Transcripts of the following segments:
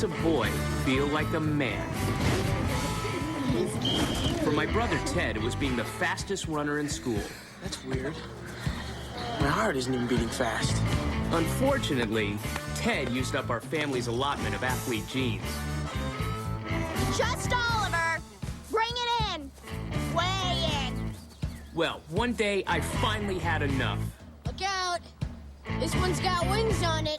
a boy feel like a man. For my brother Ted, it was being the fastest runner in school. That's weird. My heart isn't even beating fast. Unfortunately, Ted used up our family's allotment of athlete genes. Just Oliver! Bring it in! Way in! Well, one day I finally had enough. Look out! This one's got wings on it.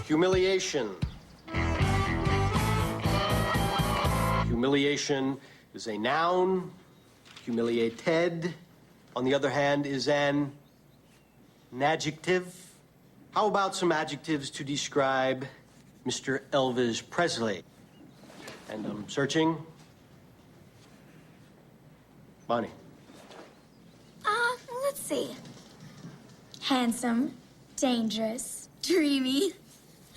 Humiliation. Humiliation is a noun. Humiliated, on the other hand, is an adjective. How about some adjectives to describe Mr. Elvis Presley? And I'm searching. Bonnie. Let's see. Handsome, dangerous, dreamy.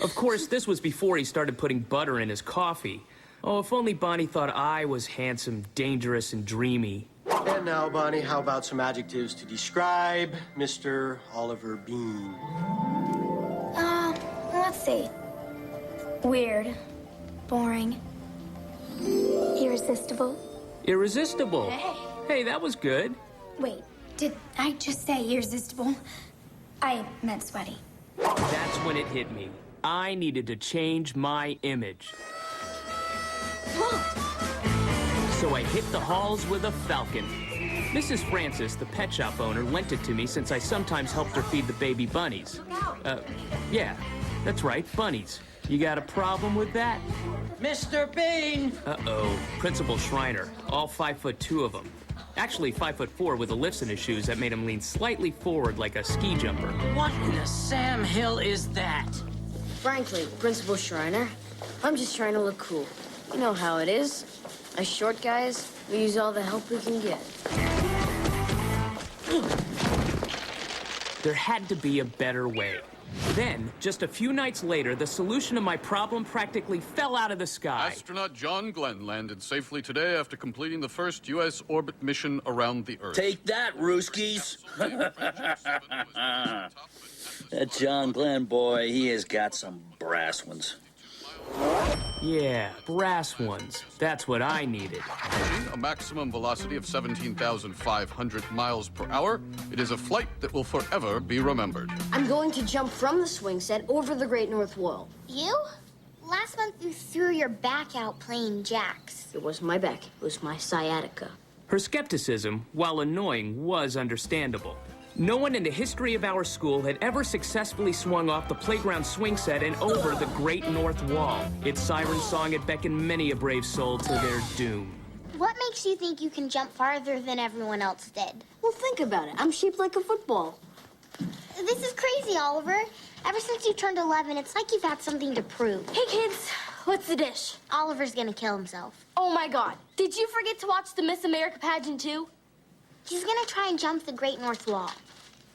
Of course, this was before he started putting butter in his coffee. Oh, if only Bonnie thought I was handsome, dangerous, and dreamy. And now, Bonnie, how about some adjectives to describe Mr. Oliver Beene? Let's see. Weird, boring, irresistible. Irresistible. Hey. Hey, that was good. Wait, did I just say irresistible? I meant sweaty. That's when it hit me. I needed to change my image. So I hit the halls with a falcon. Mrs. Francis, the pet shop owner, lent it to me since I sometimes helped her feed the baby bunnies. Yeah, that's right, bunnies. You got a problem with that? Mr. Beene! Uh-oh, Principal Schreiner, all 5'2" of them. Actually 5'4" with the lifts in his shoes that made him lean slightly forward like a ski jumper. What in the Sam Hill is that? Frankly, Principal Schreiner, I'm just trying to look cool. You know how it is. Us short guys, we use all the help we can get. There had to be a better way. Then, just a few nights later, the solution to my problem practically fell out of the sky. Astronaut John Glenn landed safely today after completing the first U.S. orbit mission around the Earth. Take that, Rooskies! That John Glenn boy, he has got some brass ones. Yeah, brass ones. That's what I needed. A maximum velocity of 17,500 miles per hour. It is a flight that will forever be remembered. I'm going to jump from the swing set over the Great North Wall. You? Last month you threw your back out playing jacks. It wasn't my back, it was my sciatica. Her skepticism, while annoying, was understandable. No one in the history of our school had ever successfully swung off the playground swing set and over the Great North Wall. Its siren song had beckoned many a brave soul to their doom. What makes you think you can jump farther than everyone else did? Well, think about it. I'm shaped like a football. This is crazy, Oliver. Ever since you turned 11, it's like you've had something to prove. Hey, kids, what's the dish? Oliver's gonna kill himself. Oh, my God. Did you forget to watch the Miss America pageant, too? He's gonna try and jump the Great North Wall.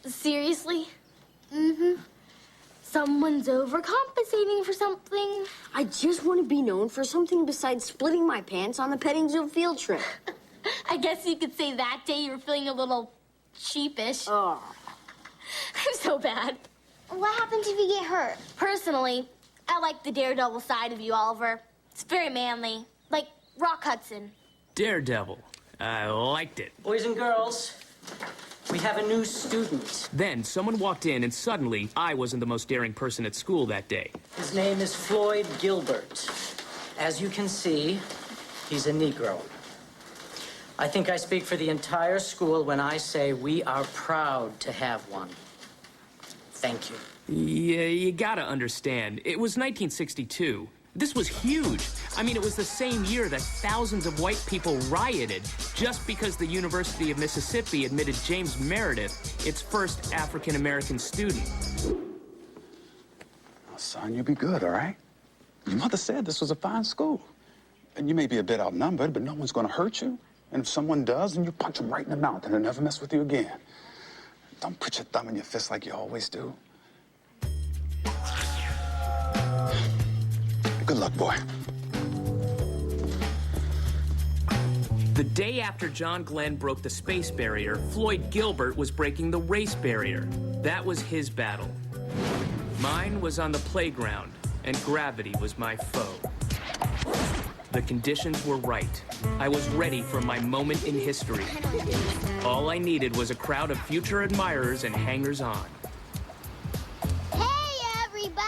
Seriously? Mm-hmm. Someone's overcompensating for something. I just want to be known for something besides splitting my pants on the petting zoo field trip. I guess you could say that day you were feeling a little sheepish. Oh. I'm so bad. What happens if you get hurt? Personally, I like the daredevil side of you, Oliver. It's very manly. Like Rock Hudson. Daredevil. I liked it. Boys and girls, we have a new student. Then someone walked in, and suddenly I wasn't the most daring person at school that day. His name is Floyd Gilbert. As you can see, he's a Negro. I think I speak for the entire school when I say we are proud to have one. Thank you. Yeah, you gotta understand. It was 1962. This was huge. I mean, it was the same year that thousands of white people rioted just because the University of Mississippi admitted James Meredith, its first African-American student. Oh, son, you'll be good, all right? Your mother said this was a fine school. And you may be a bit outnumbered, but no one's gonna hurt you. And if someone does, then you punch them right in the mouth and they'll never mess with you again. Don't put your thumb in your fist like you always do. Good luck, boy. The day after John Glenn broke the space barrier, Floyd Gilbert was breaking the race barrier. That was his battle. Mine was on the playground, and gravity was my foe. The conditions were right. I was ready for my moment in history. All I needed was a crowd of future admirers and hangers-on. Hey, everybody!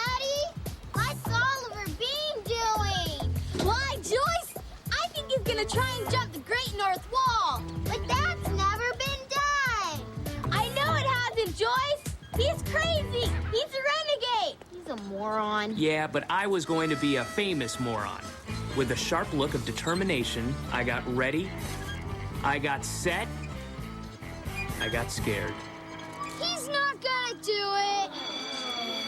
What's Oliver Beene doing? Why, Joyce? I think he's gonna try and jump the Great North Wall. But that's never been done. I know it hasn't, Joyce. He's crazy. He's a renegade. He's a moron. Yeah, but I was going to be a famous moron. With a sharp look of determination, I got ready, I got set, I got scared. He's not gonna do it.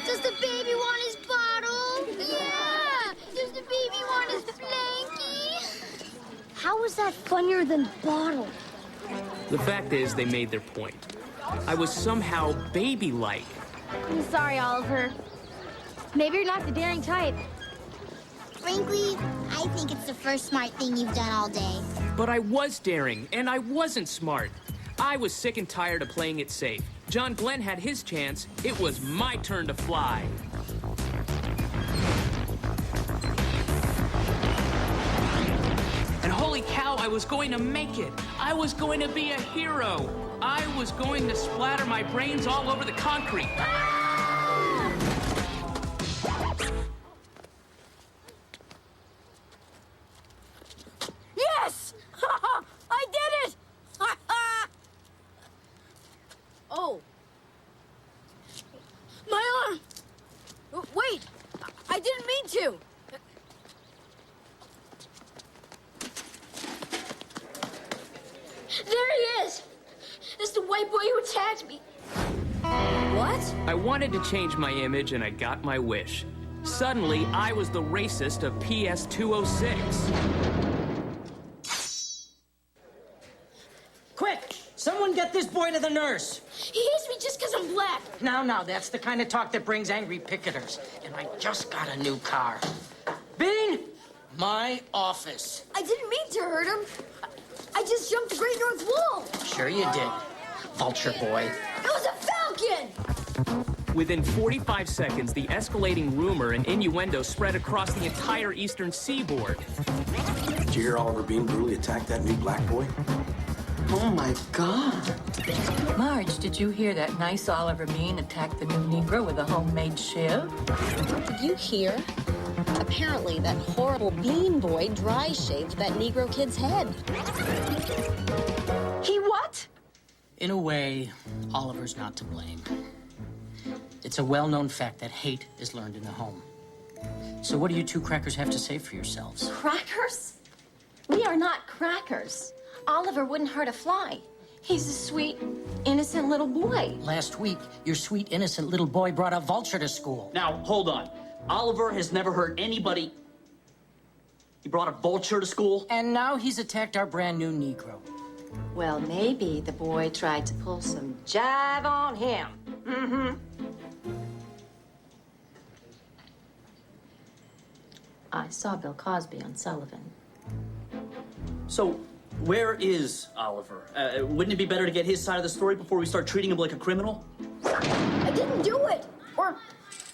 Does the baby want his bottle? Yeah. Does the baby want his blankie? How is that funnier than bottle? The fact is, they made their point. I was somehow baby-like. I'm sorry, Oliver. Maybe you're not the daring type. Frankly, I think it's the first smart thing you've done all day. But I was daring, and I wasn't smart. I was sick and tired of playing it safe. John Glenn had his chance. It was my turn to fly. And holy cow, I was going to make it. I was going to be a hero. I was going to splatter my brains all over the concrete. Yes! I did it! Oh. My arm! Wait! I didn't mean to! There he is. It's the white boy who attacked me. What? I wanted to change my image, and I got my wish. Suddenly, I was the racist of PS 206. Quick! Someone get this boy to the nurse. He hates me just because I'm black. Now, that's the kind of talk that brings angry picketers. And I just got a new car. Beene, my office. I didn't mean to hurt him. I just jumped the Great North Wall. Sure you did, vulture boy. It was a falcon! Within 45 seconds, the escalating rumor and innuendo spread across the entire eastern seaboard. Did you hear Oliver Beene brutally attack that new black boy? Oh, my God. Marge, did you hear that nice Oliver Beene attacked the new Negro with a homemade shiv? Did you hear? Apparently, that horrible Beene boy dry shaved that Negro kid's head. He what? In a way, Oliver's not to blame. It's a well-known fact that hate is learned in the home. So what do you two crackers have to say for yourselves? Crackers? We are not crackers. Oliver wouldn't hurt a fly. He's a sweet, innocent little boy. Last week, your sweet, innocent little boy brought a vulture to school. Now, hold on. Oliver has never hurt anybody. He brought a vulture to school. And now he's attacked our brand new Negro. Well, maybe the boy tried to pull some jive on him. Mm-hmm. I saw Bill Cosby on Sullivan. So, where is Oliver? Wouldn't it be better to get his side of the story before we start treating him like a criminal? I didn't do it. Or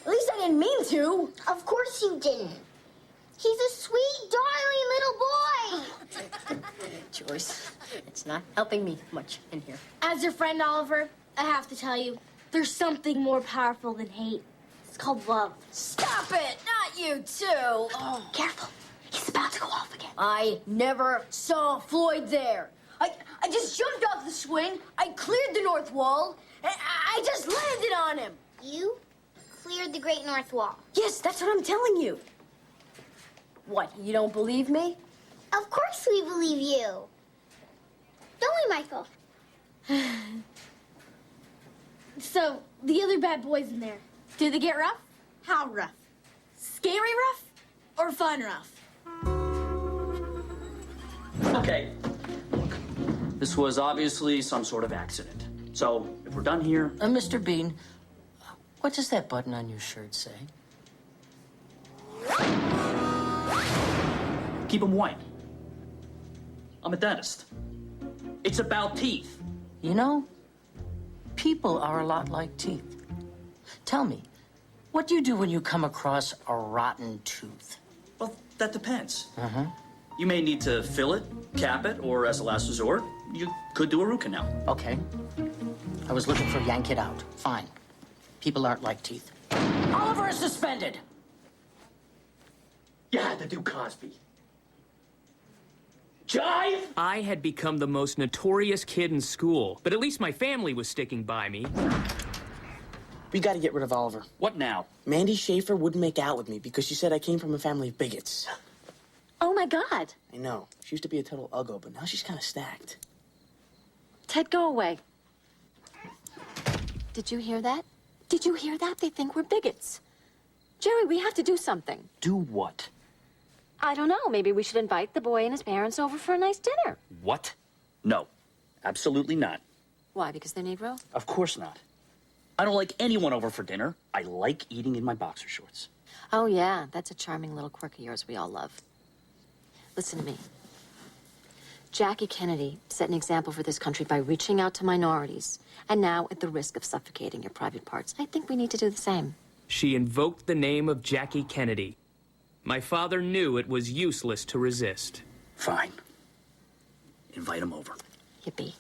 at least I didn't mean to. Of course you didn't. He's a sweet, darling little boy. Joyce, it's not helping me much in here. As your friend, Oliver, I have to tell you, there's something more powerful than hate. It's called love. Stop it! Not you, too! Oh. Careful. He's about to go off again. I never saw Floyd there. I just jumped off the swing, I cleared the North Wall, and I just landed on him. You cleared the Great North Wall. Yes, that's what I'm telling you. What, you don't believe me? Of course we believe you. Don't we, Michael? So, the other bad boys in there, did they get rough? How rough? Scary rough? Or fun rough? Okay. Look, this was obviously some sort of accident. So, if we're done here... Mr. Beene, what does that button on your shirt say? Keep them white. I'm a dentist. It's about teeth. You know, people are a lot like teeth. Tell me, what do you do when you come across a rotten tooth? Well, that depends. You may need to fill it, cap it, or as a last resort, you could do a root canal. Okay. I was looking for yank it out. Fine. People aren't like teeth. Oliver is suspended! You had to do Cosby. Jive! I had become the most notorious kid in school, but at least my family was sticking by me. We gotta get rid of Oliver. What now? Mandy Schaefer wouldn't make out with me because she said I came from a family of bigots. Oh, my God. I know. She used to be a total uggo, but now she's kind of stacked. Ted, go away. Did you hear that? Did you hear that? They think we're bigots. Jerry, we have to do something. Do what? I don't know. Maybe we should invite the boy and his parents over for a nice dinner. What? No. Absolutely not. Why? Because they're Negro? Of course not. I don't like anyone over for dinner. I like eating in my boxer shorts. Oh, yeah. That's a charming little quirk of yours we all love. Listen to me. Jackie Kennedy set an example for this country by reaching out to minorities. And now, at the risk of suffocating your private parts, I think we need to do the same. She invoked the name of Jackie Kennedy. My father knew it was useless to resist. Fine. Invite him over. Yippee.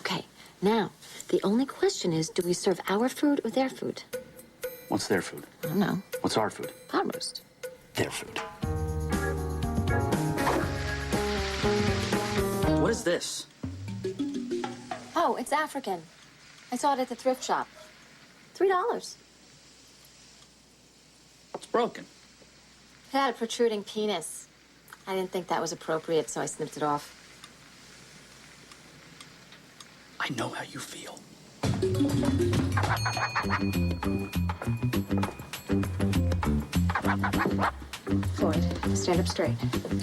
Okay, now, the only question is, do we serve our food or their food? What's their food? I don't know. What's our food? Pot roast. Their food. What is this? Oh, it's African. I saw it at the thrift shop. $3. It's broken. It had a protruding penis. I didn't think that was appropriate, so I snipped it off. I know how you feel. Floyd, stand up straight.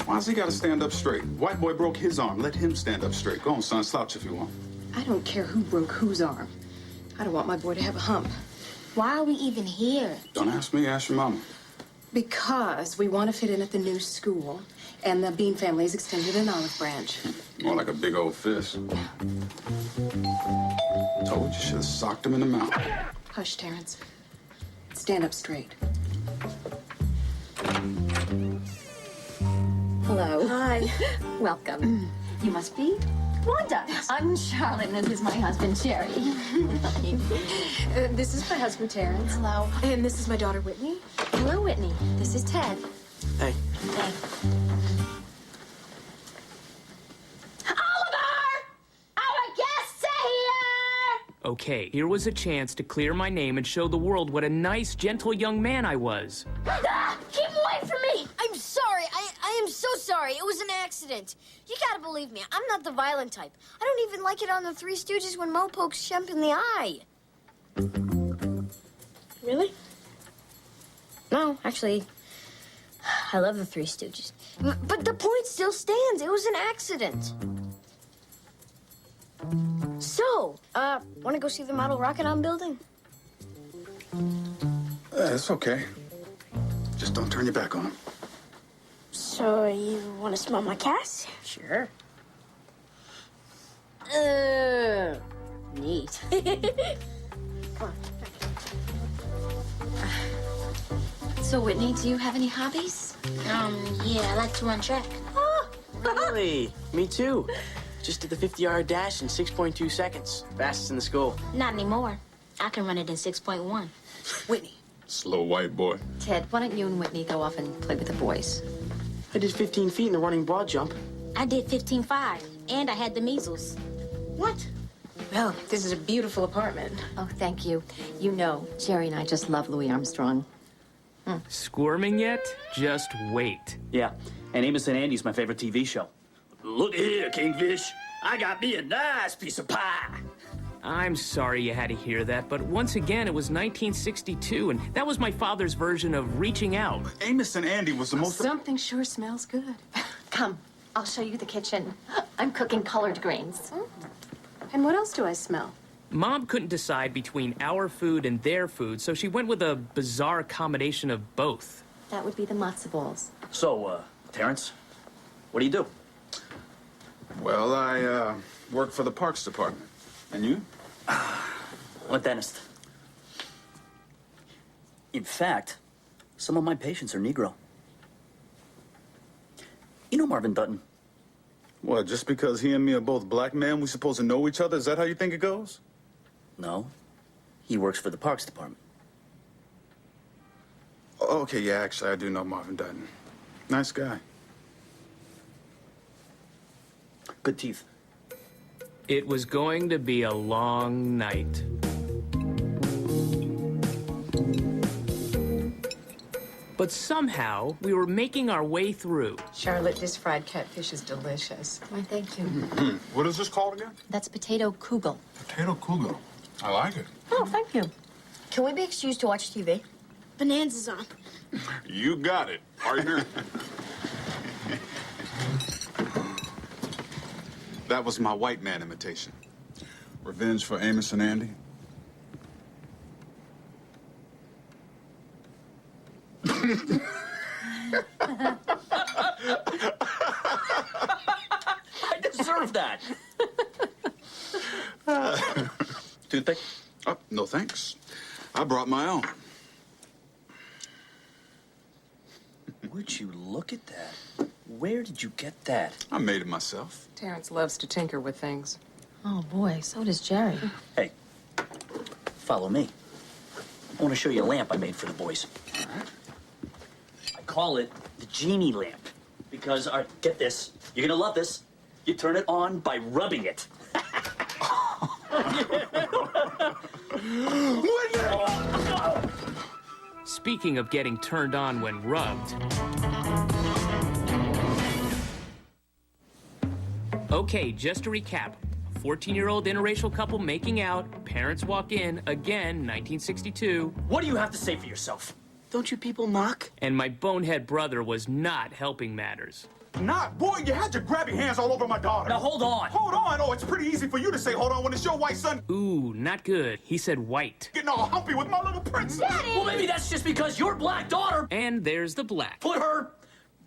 Why's he got to stand up straight? White boy broke his arm. Let him stand up straight. Go on, son. Slouch if you want. I don't care who broke whose arm. I don't want my boy to have a hump. Why are we even here? Don't ask me. Ask your mama. Because we want to fit in at the new school, and the Beene family's extended an olive branch. More like a big old fist. Told you, should have socked him in the mouth. Hush, Terrence. Stand up straight. Hello. Hi. Welcome. You must be Wanda. I'm Charlotte, and this is my husband, Jerry. This is my husband, Terrence. Hello. And this is my daughter, Whitney. Hello, Whitney. This is Ted. Hey. Hey. Okay, here was a chance to clear my name and show the world what a nice, gentle young man I was. Ah, keep away from me! I'm sorry. I am so sorry. It was an accident. You gotta believe me. I'm not the violent type. I don't even like it on the Three Stooges when Mo pokes Shemp in the eye. Really? No, actually, I love the Three Stooges. But the point still stands. It was an accident. So, want to go see the model rocket I'm building? It's okay. Just don't turn your back on him. So, you want to smell my cast? Sure. Neat. Come on. So, Whitney, do you have any hobbies? Yeah, I like to run track. Really? Me too. Just did the 50-yard dash in 6.2 seconds. Fastest in the school. Not anymore. I can run it in 6.1. Whitney. Slow white boy. Ted, why don't you and Whitney go off and play with the boys? I did 15 feet in the running broad jump. I did 15.5, and I had the measles. What? Well, this is a beautiful apartment. Oh, thank you. You know, Jerry and I just love Louis Armstrong. Squirming yet? Just wait. Yeah, and Amos and Andy's my favorite TV show. Look here, Kingfish. I got me a nice piece of pie. I'm sorry you had to hear that, but once again, it was 1962, and that was my father's version of reaching out. Amos and Andy was the most... Something sure smells good. Come, I'll show you the kitchen. I'm cooking collard greens. And what else do I smell? Mom couldn't decide between our food and their food, so she went with a bizarre combination of both. That would be the matzo balls. So, Terrence, What do you do? Well, I work for the Parks Department. And you? I'm a dentist. In fact, some of my patients are Negro. You know Marvin Dutton? What, just because he and me are both black men, we supposed to know each other? Is that how you think it goes? No. He works for the Parks Department. Oh, okay, yeah, actually, I do know Marvin Dutton. Nice guy. Good teeth. It was going to be a long night. But somehow, we were making our way through. Charlotte, this fried catfish is delicious. Why, thank you. What is this called again? That's potato kugel. Potato kugel. I like it. Oh, thank you. Can we be excused to watch TV? Bonanza's on. You got it, partner. That was my white man imitation. Revenge for Amos and Andy. I deserve that. Toothpick? Oh, no thanks. I brought my own. Would you look at that? Where did you get that? I made it myself. Terrence loves to tinker with things. Oh, boy, so does Jerry. Hey, follow me. I want to show you a lamp I made for the boys. I call it the genie lamp because, all right, get this. You're gonna love this. You turn it on by rubbing it. Speaking of getting turned on when rubbed. Okay, just to recap. 14-year-old interracial couple making out. Parents walk in. Again, 1962. What do you have to say for yourself? Don't you people knock? And my bonehead brother was not helping matters. Not, boy, you had to grab your hands all over my daughter. Now hold on. Hold on. Oh, it's pretty easy for you to say hold on when it's your white son Ooh, not good. He said white. getting all humpy with my little princess. Well, maybe that's just because your black daughter And there's the black. put her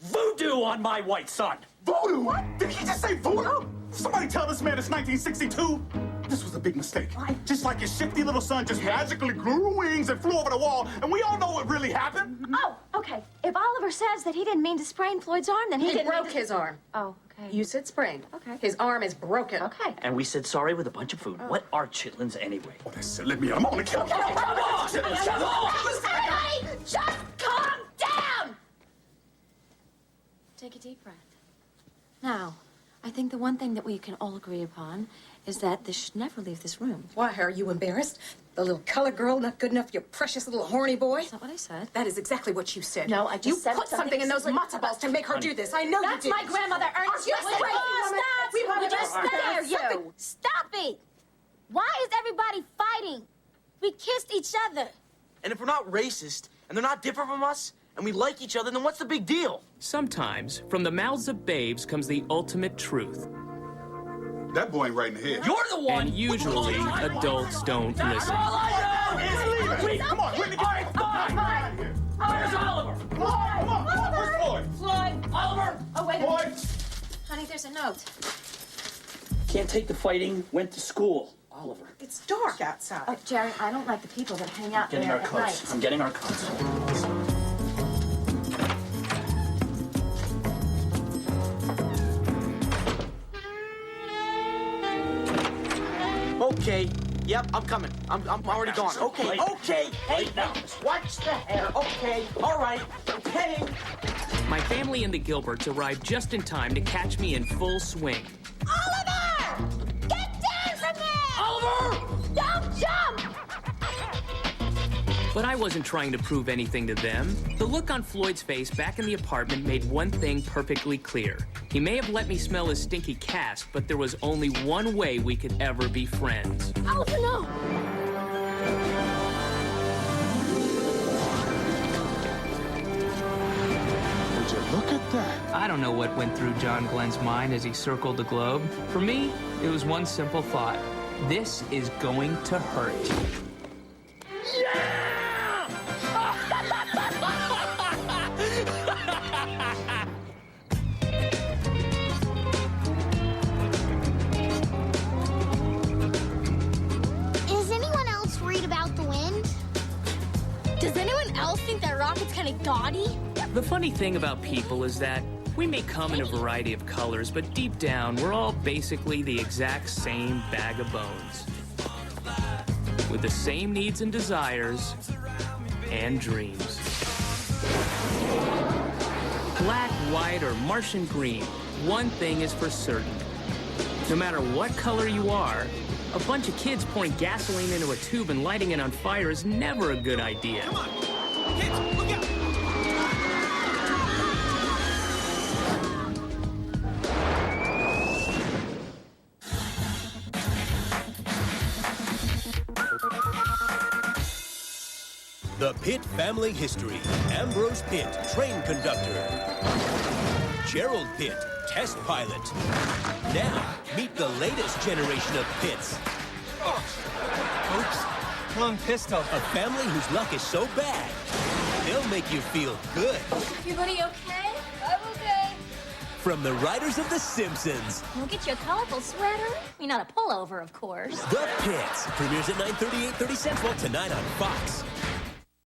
voodoo on my white son. Voodoo? What? Did he just say voodoo? Somebody tell this man it's 1962. This was a big mistake. Just like your shifty little son just magically grew wings and flew over the wall, and we all know what really happened. Oh, okay. If Oliver says that he didn't mean to sprain Floyd's arm, then he didn't broke mean to... his arm. Oh, okay. You said sprained. Okay. His arm is broken. Okay. And we said sorry with a bunch of food. What are chitlins anyway? Oh, that's it. Let me out. I'm on the kill. Come on! Everybody, just calm down! Take a deep breath. Now, I think the one thing that we can all agree upon is that this should never leave this room. Why, are you embarrassed? The little colored girl not good enough, you precious little horny boy? That's not what I said. That is exactly what you said. No, I just you said put something in those matzo balls to make her do this. I know That's you did. my grandmother, Ernest. You Would crazy you woman. stop? We want Would to you just dare something. you? Stop it! Why is everybody fighting? We kissed each other. And if we're not racist, and they're not different from us, and we like each other, then what's the big deal? Sometimes, from the mouths of babes comes the ultimate truth. That boy ain't right in the head. You're the one. And usually, adults don't listen. All I know is Wait, come on. Whitney, all right, fine. Where's Oliver? Come on. Where's Floyd? Floyd, Oliver. Oh, wait a minute. Floyd. Honey, there's a note. Can't take the fighting. Went to school. Oliver. It's dark outside. Oh, Jerry, I don't like the people that hang out Getting there our at coats. night. I'm getting our coats. Okay. Yep, I'm coming. I'm already gone. Okay, Right. okay. Hey, Right now. watch the hair. Okay, all right. Okay. My family and the Gilberts arrived just in time to catch me in full swing. Oliver! Get down from there! Oliver! Don't jump! But I wasn't trying to prove anything to them. The look on Floyd's face back in the apartment made one thing perfectly clear. He may have let me smell his stinky cast, but there was only one way we could ever be friends. Oliver, no! Would you look at that? I don't know what went through John Glenn's mind as he circled the globe. For me, it was one simple thought. This is going to hurt. kind of gaudy? The funny thing about people is that we may come in a variety of colors, but deep down, we're all basically the exact same bag of bones. With the same needs and desires and dreams. Black, white, or Martian green, one thing is for certain. No matter what color you are, a bunch of kids pouring gasoline into a tube and lighting it on fire is never a good idea. Come on! Kids, look out! The Pitt family history. Ambrose Pitt, train conductor. Gerald Pitt, test pilot. Now, meet the latest generation of Pitts. Oops, wrong pistol. A family whose luck is so bad, they'll make you feel good. Everybody okay? I'm okay. From the writers of The Simpsons. We'll get you a colorful sweater. I mean, not a pullover, of course. The Pitts premieres at 9:30, 8:30 Central tonight on Fox.